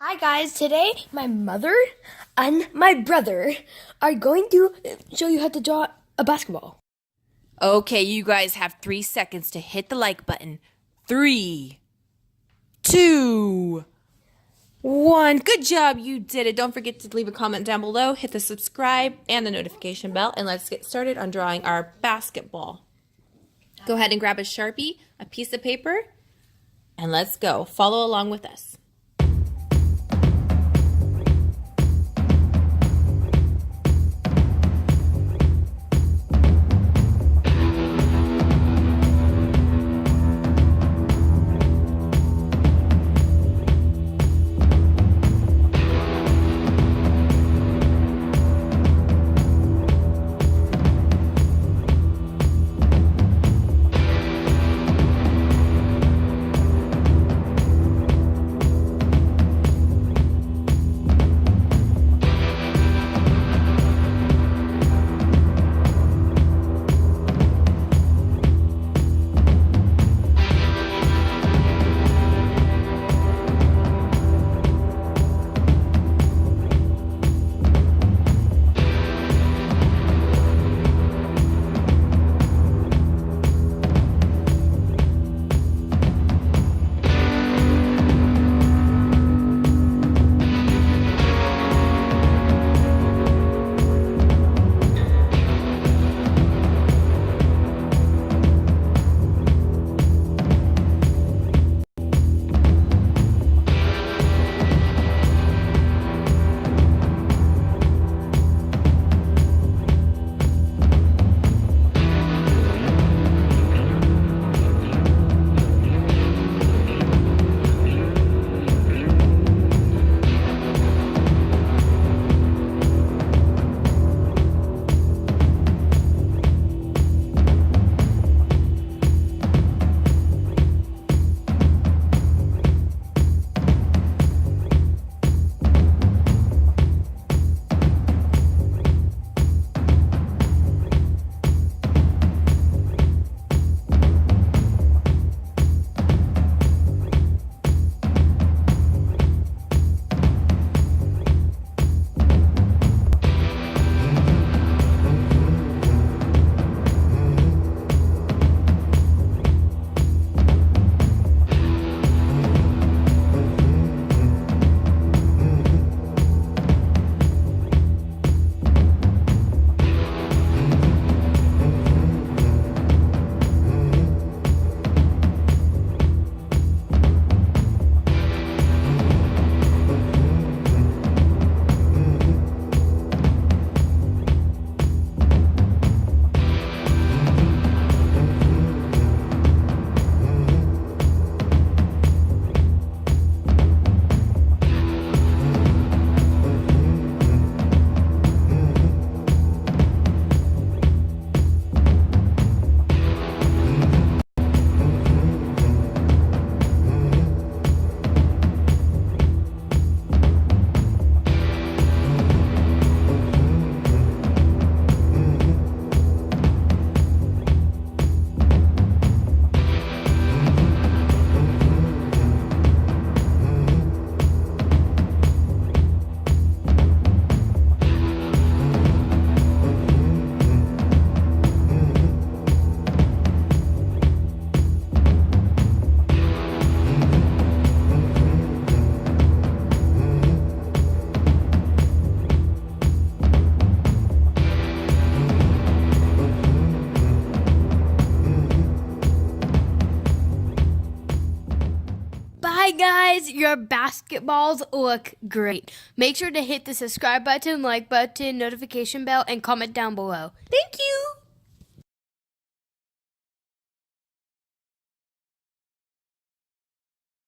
Hi guys, today my mother and my brother are going to show you how to draw a basketball. Okay, you guys have 3 seconds to hit the like button. 3, 2, 1. Good job, you did it. Don't forget to leave a comment down below, hit the subscribe and the notification bell, and let's get started on drawing our basketball. Go ahead and grab a Sharpie, a piece of paper, and let's go. Follow along with us. Bye guys, your basketballs look great. Make sure to hit the subscribe button, like button, notification bell, and comment down below. Thank you!